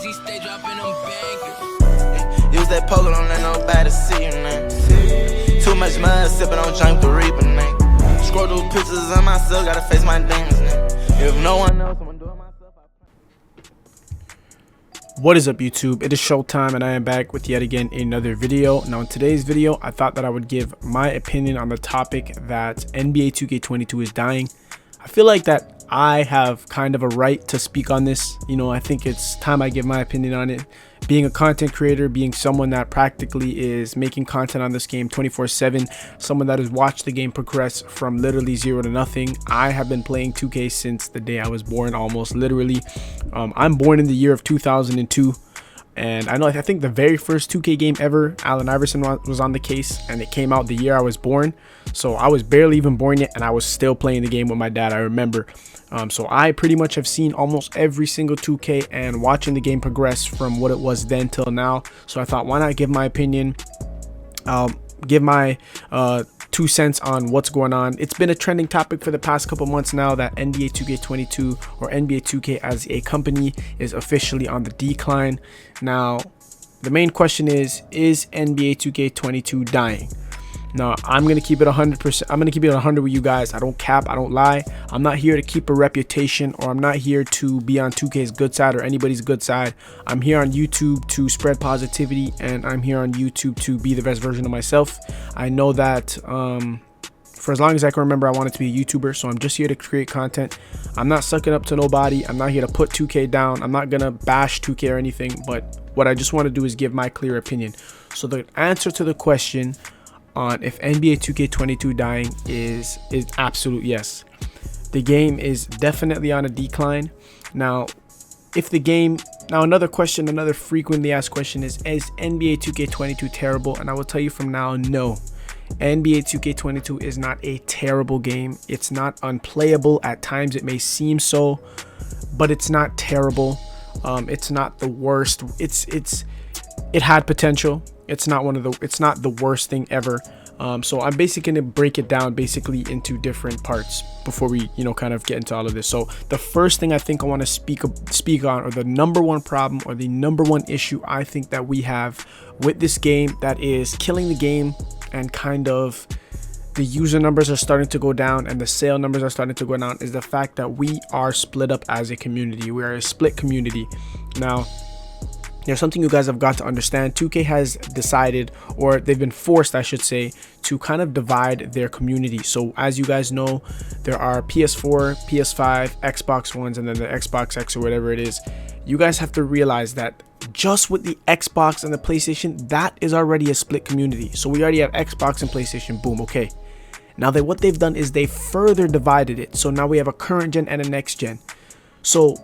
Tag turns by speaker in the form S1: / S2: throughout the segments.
S1: he stay dropping them bangers.
S2: Use that poker, don't let nobody see you, man. Too much mud, sipping on junk to reap, man. Scroll through pictures of myself, gotta face my demons, man. If no one knows, I'm doing myself.
S3: What is up, YouTube? It is Showtime, and I am back with yet again another video. Now, in today's video, I thought that I would give my opinion on the topic that NBA 2K22 is dying. I feel like that I have kind of a right to speak on this. You know, I think it's time I give my opinion on it. Being a content creator, being someone that practically is making content on this game 24/7, someone that has watched the game progress from literally 0 to nothing. I have been playing 2K since the day I was born, almost literally. I'm born in the year of 2002. And I think the very first 2K game ever, Allen Iverson was on the case, and it came out the year I was born. So I was barely even born yet, and I was still playing the game with my dad, I remember. So I pretty much have seen almost every single 2K and watching the game progress from what it was then till now. So I thought, why not give my opinion, give my 2 cents on what's going on. It's been a trending topic for the past couple months now that NBA 2K22 or NBA 2K as a company is officially on the decline. Now, the main question is NBA 2K22 dying? Now, I'm going to keep it 100%. I'm going to keep it 100 with you guys. I don't cap. I don't lie. I'm not here to keep a reputation, or I'm not here to be on 2K's good side or anybody's good side. I'm here on YouTube to spread positivity, and I'm here on YouTube to be the best version of myself. I know that for as long as I can remember, I wanted to be a YouTuber, so I'm just here to create content. I'm not sucking up to nobody. I'm not here to put 2K down. I'm not going to bash 2K or anything, but what I just want to do is give my clear opinion. So the answer to the question on if NBA 2K22 dying is absolute yes. The game is definitely on a decline. Now, another frequently asked question is NBA 2K22 terrible? And I will tell you from now, no. NBA 2K22 is not a terrible game. It's not unplayable. At times it may seem so, but it's not terrible. It's not the worst. It had potential. It's not the worst thing ever. So I'm basically going to break it down into different parts before we, kind of get into all of this. So the first thing I think I want to speak on, or the number one problem or the number one issue I think that we have with this game that is killing the game, and kind of the user numbers are starting to go down and the sale numbers are starting to go down, is the fact that we are split up as a community. We are a split community. Now, there's something you guys have got to understand. 2K has decided, or they've been forced, I should say, to kind of divide their community. So as you guys know, there are PS4, PS5, Xbox Ones, and then the Xbox X or whatever it is. You guys have to realize that just with the Xbox and the PlayStation, that is already a split community. So we already have Xbox and PlayStation, boom, okay. Now what they've done is they further divided it. So now we have a current gen and a next gen. So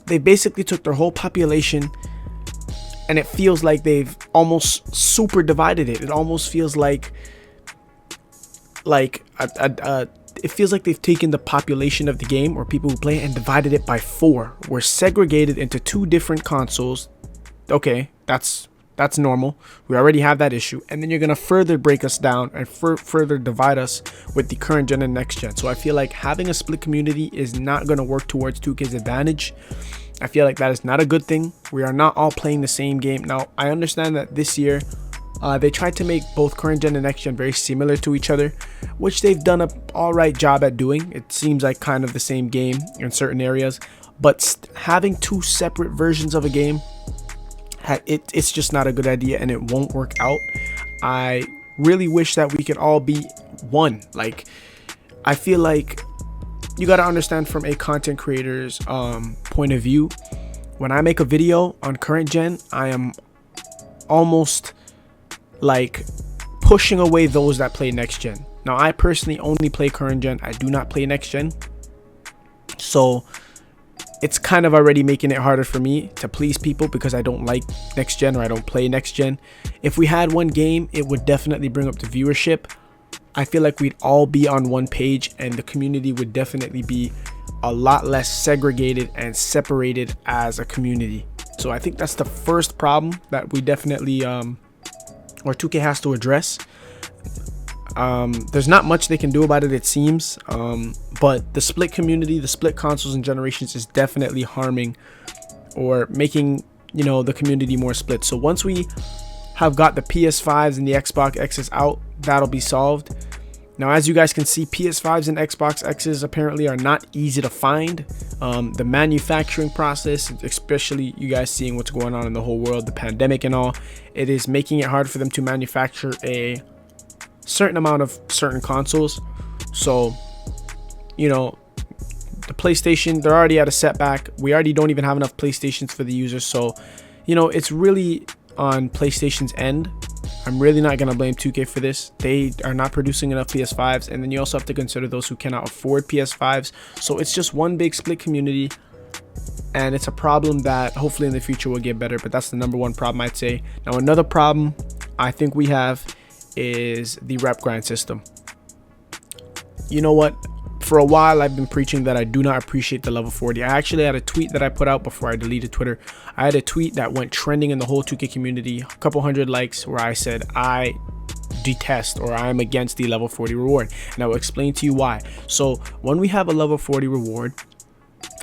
S3: they basically took their whole population, and it feels like they've almost super divided it. It almost feels like it feels like they've taken the population of the game, or people who play it, and divided it by 4. We're segregated into 2 different consoles. Okay, that's normal. We already have that issue. And then you're going to further break us down and further divide us with the current gen and next gen. So I feel like having a split community is not going to work towards 2K's advantage. I feel like that is not a good thing. We are not all playing the same game. Now, I understand that this year they tried to make both current gen and next gen very similar to each other, which they've done an all right job at doing. It seems like kind of the same game in certain areas, but having 2 separate versions of a game, it's just not a good idea, and it won't work out. I really wish that we could all be one. Like, I feel like you got to understand from a content creator's point of view. When I make a video on current gen, I am almost like pushing away those that play next gen. Now, I personally only play current gen. I do not play next gen. So it's kind of already making it harder for me to please people because I don't like next gen, or I don't play next gen. If we had one game, it would definitely bring up the viewership. I feel like we'd all be on one page, and the community would definitely be a lot less segregated and separated as a community. So I think that's the first problem that we definitely or 2K has to address. There's not much they can do about it, it seems, but the split community, the split consoles and generations, is definitely harming or making you know, the community more split. So once we have got the PS5s and the Xbox X's out, that'll be solved. Now, as you guys can see, PS5s and Xbox X's apparently are not easy to find. The manufacturing process, especially you guys seeing what's going on in the whole world, the pandemic and all, it is making it hard for them to manufacture a certain amount of certain consoles. So, you know, the PlayStation, they're already at a setback. We already don't even have enough PlayStations for the users. So, you know, it's really on PlayStation's end. I'm really not going to blame 2K for this. They are not producing enough PS5s, and then you also have to consider those who cannot afford PS5s. So it's just one big split community, and it's a problem that hopefully in the future will get better, but that's the #1 problem, I'd say. Now, another problem I think we have is the rep grind system. You know what? For a while, I've been preaching that I do not appreciate the level 40. I actually had a tweet that I put out before I deleted Twitter. I had a tweet that went trending in the whole 2K community, a couple hundred likes, where I said I detest or I'm against the level 40 reward. And I will explain to you why. So when we have a level 40 reward,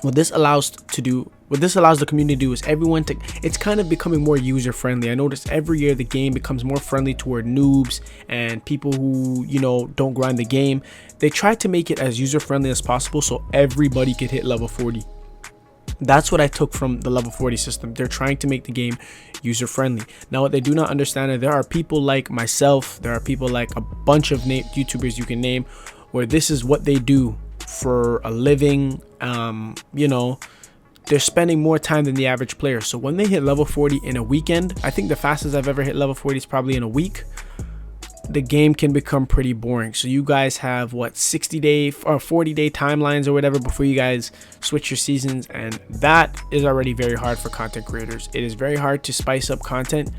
S3: what this allows the community to do is everyone to, it's kind of becoming more user friendly. I notice every year the game becomes more friendly toward noobs and people who, you know, don't grind the game. They try to make it as user friendly as possible so everybody could hit level 40. That's what I took from the level 40 system. They're trying to make the game user friendly. Now, what they do not understand is there are people like myself, there are people like a bunch of YouTubers you can name, where this is what they do for a living. You know, they're spending more time than the average player. So when they hit level 40 in a weekend, I think the fastest I've ever hit level 40 is probably in a week. The game can become pretty boring. So you guys have what, 60-day or 40-day timelines or whatever before you guys switch your seasons, and that is already very hard for content creators. It is very hard to spice up content,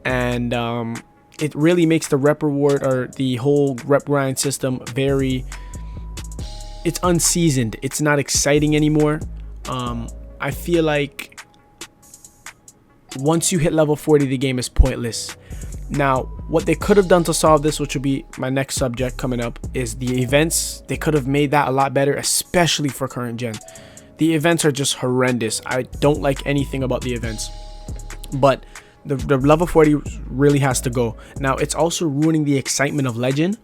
S3: and it really makes the rep reward or the whole rep grind system very, it's unseasoned. It's not exciting anymore. I feel like once you hit level 40, the game is pointless. Now, what they could have done to solve this, which will be my next subject coming up, is the events. They could have made that a lot better, especially for current gen. The events are just horrendous. I don't like anything about the events, but the level 40 really has to go. Now, it's also ruining the excitement of Legend.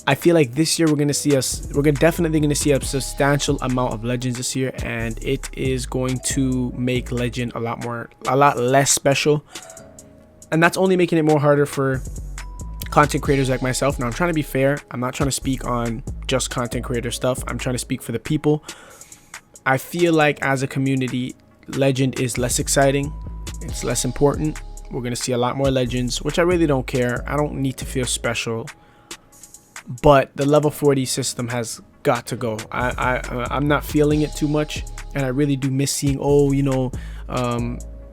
S3: I feel like this year we're definitely going to see a substantial amount of Legends this year, and it is going to make Legend a lot less special. And that's only making it more harder for content creators like myself. Now, I'm trying to be fair. I'm not trying to speak on just content creator stuff. I'm trying to speak for the people. I feel like as a community, Legend is less exciting. It's less important. We're going to see a lot more Legends, which I really don't care. I don't need to feel special. But the level 40 system has got to go. I'm not feeling it too much. And I really do miss seeing,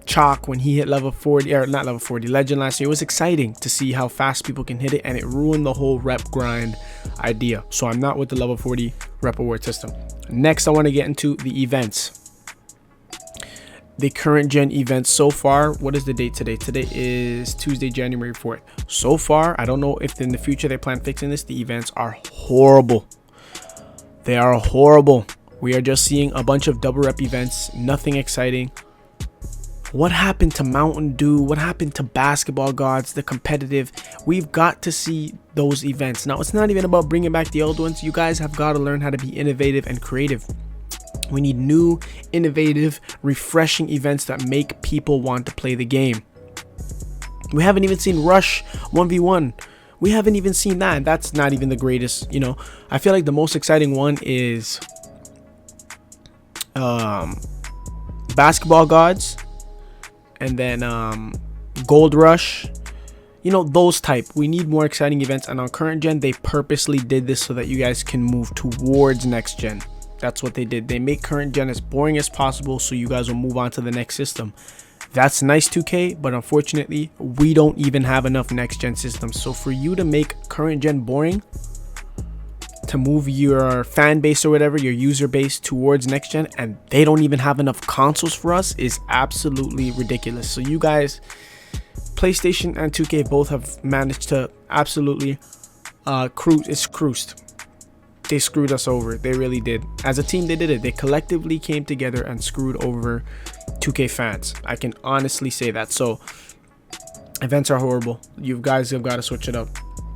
S3: Chalk when he hit level 40, or not level 40, Legend last year. It was exciting to see how fast people can hit it, and it ruined the whole rep grind idea. So I'm not with the level 40 rep award system. Next, I want to get into the events. The current gen events so far. What is the date today? Today is Tuesday, January 4th. So far, I don't know if in the future they plan fixing this. The events are horrible. They are horrible. We are just seeing a bunch of double rep events, nothing exciting. What happened to Mountain Dew? What happened to Basketball Gods, the competitive? We've got to see those events. Now, it's not even about bringing back the old ones. You guys have got to learn how to be innovative and creative. We need new, innovative, refreshing events that make people want to play the game. We haven't even seen Rush 1v1. We haven't even seen that. And that's not even the greatest, you know. I feel like the most exciting one is Basketball Gods. And then Gold Rush, you know, those type. We need more exciting events, and on current gen they purposely did this so that you guys can move towards next gen. That's what they did. They make current gen as boring as possible so you guys will move on to the next system. That's nice, 2K, but unfortunately we don't even have enough next gen systems. So for you to make current gen boring, to move your fan base or whatever, your user base towards next gen, and they don't even have enough consoles for us, is absolutely ridiculous. So you guys, PlayStation and 2K both have managed to absolutely cruise. they screwed us over. They really did. As a team, they did it. They collectively came together and screwed over 2K fans. I can honestly say that. So events are horrible. You guys have got to switch it up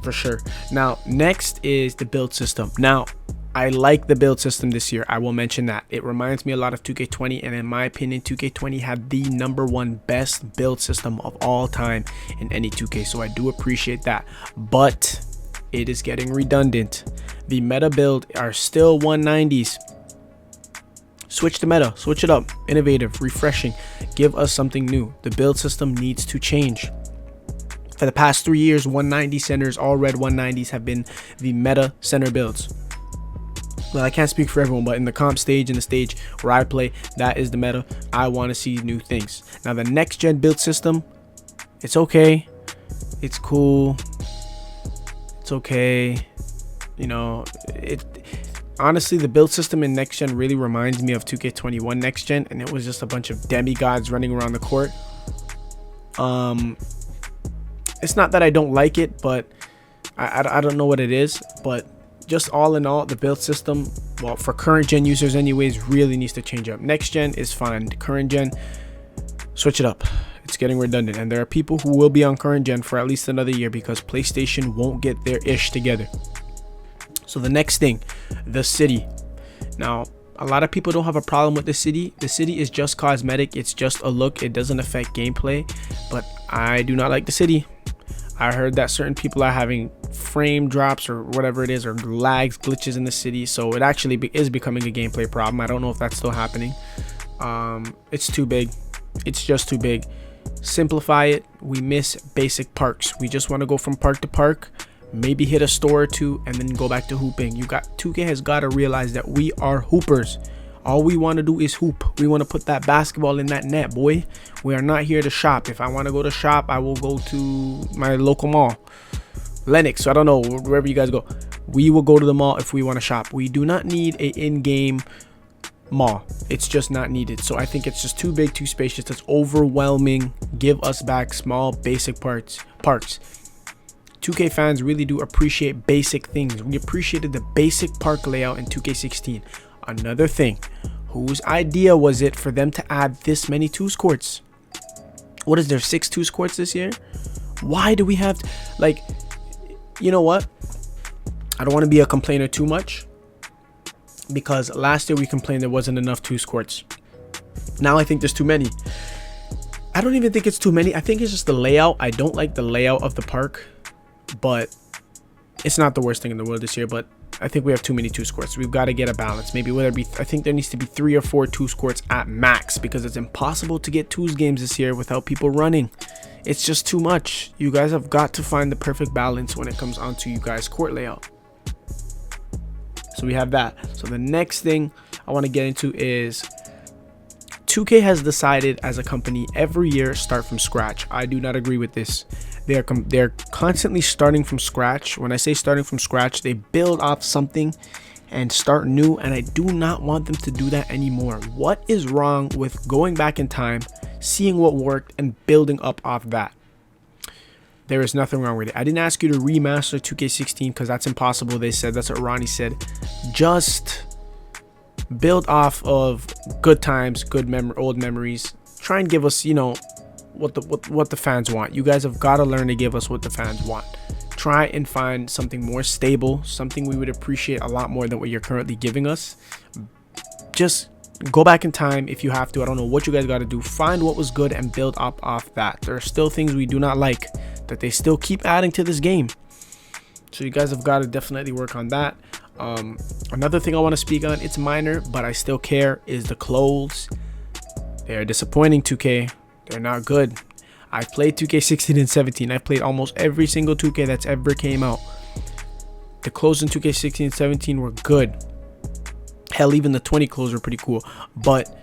S3: for sure. Now, next is the build system. Now, I like the build system this year. I will mention that. It reminds me a lot of 2K20, and in my opinion, 2K20 had the #1 best build system of all time in any 2K, so I do appreciate that. But it is getting redundant. The meta build are still 190s. Switch the meta, switch it up, innovative, refreshing, give us something new. The build system needs to change. For the past 3 years, 190 centers, all red 190s have been the meta center builds. Well, I can't speak for everyone, but in the comp stage, in the stage where I play, that is the meta. I want to see new things. Now, the next gen build system, it's okay. It's cool. It's okay. You know, honestly, the build system in next gen really reminds me of 2K21 next gen, and it was just a bunch of demigods running around the court. It's not that I don't like it, but I don't know what it is, but just all in all, the build system, well, for current gen users anyways, really needs to change up. Next gen is fine. Current gen, switch it up. It's getting redundant, and there are people who will be on current gen for at least another year because PlayStation won't get their ish together. So the next thing, the city. Now, a lot of people don't have a problem with the city. The city is just cosmetic. It's just a look. It doesn't affect gameplay, but I do not like the city. I heard that certain people are having frame drops or whatever it is, or lags, glitches in the city, so it actually is becoming a gameplay problem. I don't know if that's still happening. It's too big. It's just too big. Simplify it. We miss basic parks. We just want to go from park to park, maybe hit a store or two, and then go back to hooping. 2K has got to realize that we are hoopers. All we want to do is hoop. We want to put that basketball in that net, boy. We are not here to shop. If I want to go to shop, I will go to my local mall, Lennox. I don't know, wherever you guys go. We will go to the mall if we want to shop. We do not need a in-game mall. It's just not needed. So I think it's just too big, too spacious. It's overwhelming. Give us back small, basic parks. 2K fans really do appreciate basic things. We appreciated the basic park layout in 2K16. Another thing, whose idea was it for them to add this many twos courts? What is there, 6 twos courts this year? Why do we have like, you know what? I don't want to be a complainer too much, because last year we complained there wasn't enough twos courts. Now I think there's too many. I don't even think it's too many. I think it's just the layout. I don't like the layout of the park, but it's not the worst thing in the world this year. But I think we have too many twos courts. We've got to get a balance. Maybe whether it be, I think there needs to be 3 or 4 twos courts at max, because it's impossible to get twos games this year without people running. It's just too much. You guys have got to find the perfect balance when it comes onto you guys' court layout. So we have that. So the next thing I want to get into is 2K has decided as a company every year start from scratch. I do not agree with this. They're constantly starting from scratch. When I say starting from scratch, they build off something and start new, and I do not want them to do that anymore. What is wrong with going back in time, seeing what worked, and building up off that? There is nothing wrong with it. I didn't ask you to remaster 2K16 because that's impossible. They said, that's what Ronnie said. Just build off of good times, old memories. Try and give us, you know, what the fans want. You guys have got to learn to give us what the fans want. Try and find something more stable, something we would appreciate a lot more than what you're currently giving us. Just go back in time if you have to. I don't know what you guys got to do. Find what was good and build up off that. There are still things we do not like that they still keep adding to this game, so you guys have got to definitely work on that. Another thing I want to speak on, it's minor but I still care, is the clothes. They are disappointing. 2K, they're not good. I played 2K16 and 17. I played almost every single 2K that's ever came out. The clothes in 2K16 and 17 were good. Hell, even the 20 clothes were pretty cool. But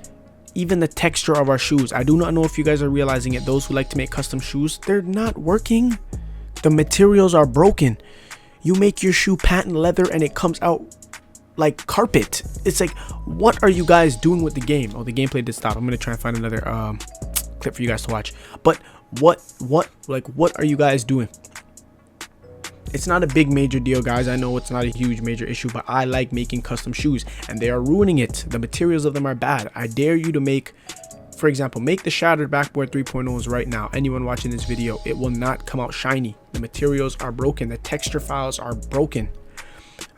S3: even the texture of our shoes, I do not know if you guys are realizing it. Those who like to make custom shoes, they're not working. The materials are broken. You make your shoe patent leather and it comes out like carpet. It's like, what are you guys doing with the game? Oh, the gameplay did stop. I'm gonna try and find another clip for you guys to watch. But what are you guys doing? It's not a big major deal, guys. I know it's not a huge major issue, but I like making custom shoes and they are ruining it. The materials of them are bad. I dare you to make, for example, make the shattered backboard 3.0s right now. Anyone watching this video, it will not come out shiny. The materials are broken. The texture files are broken.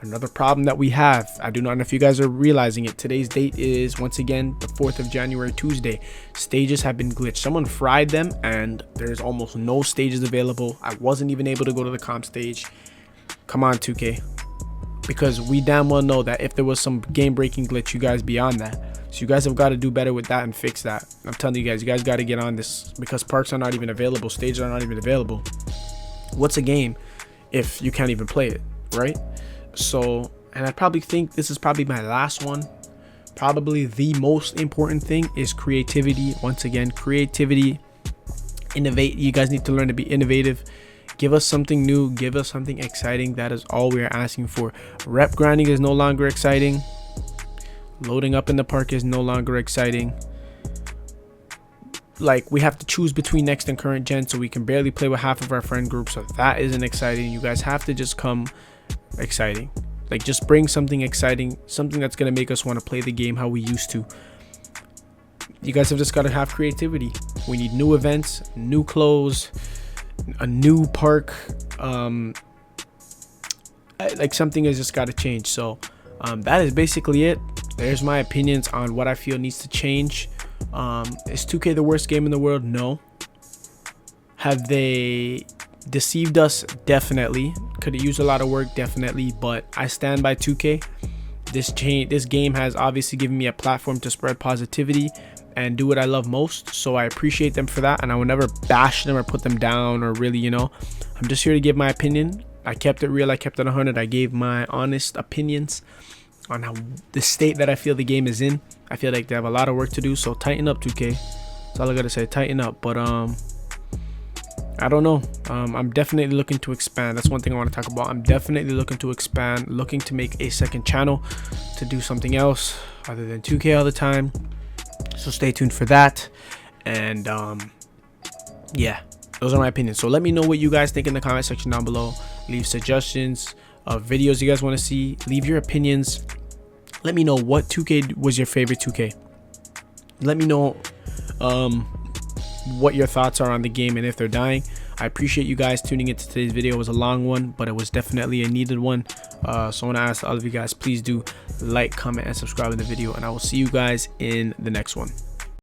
S3: Another problem that we have, I do not know if you guys are realizing it, today's date is once again the 4th of January, Tuesday. Stages have been glitched. Someone fried them and there's almost no stages available. I wasn't even able to go to the comp stage. Come on, 2K, because we damn well know that if there was some game breaking glitch, you guys be on that. So you guys have got to do better with that and fix that. I'm telling you guys got to get on this, because parks are not even available, stages are not even available. What's a game if you can't even play it, right? So, and I probably think this is probably my last one. Probably the most important thing is creativity. Once again, creativity, innovate. You guys need to learn to be innovative. Give us something new, give us something exciting. That is all we are asking for. Rep grinding is no longer exciting. Loading up in the park is no longer exciting. Like, we have to choose between next and current gen, so we can barely play with half of our friend group, so that isn't exciting. You guys have to just come exciting. Like, just bring something exciting, something that's gonna make us want to play the game how we used to. You guys have just got to have creativity. We need new events, new clothes, a new park. Like, something has just got to change. So that is basically it. There's my opinions on what I feel needs to change. Is 2K the worst game in the world? No. Have they deceived us? Definitely. Could have used a lot of work? Definitely. But I stand by 2K. This game has obviously given me a platform to spread positivity and do what I love most, so I appreciate them for that, and I will never bash them or put them down, or really, you know, I'm just here to give my opinion. I kept it real, I kept it 100. I gave my honest opinions on how the state that I feel the game is in. I feel like they have a lot of work to do, so tighten up, 2K. That's all I gotta say, tighten up. But I don't know. I'm definitely looking to expand. That's one thing I want to talk about. I'm definitely looking to expand, looking to make a second channel to do something else other than 2K all the time. So stay tuned for that. And yeah, those are my opinions. So let me know what you guys think in the comment section down below. Leave suggestions of videos you guys want to see. Leave your opinions. Let me know what 2K was your favorite 2K. Let me know what your thoughts are on the game and if they're dying. I appreciate you guys tuning into today's video. It was a long one, but it was definitely a needed one. So I want to ask all of you guys, please do like, comment, and subscribe in the video, and I will see you guys in the next one.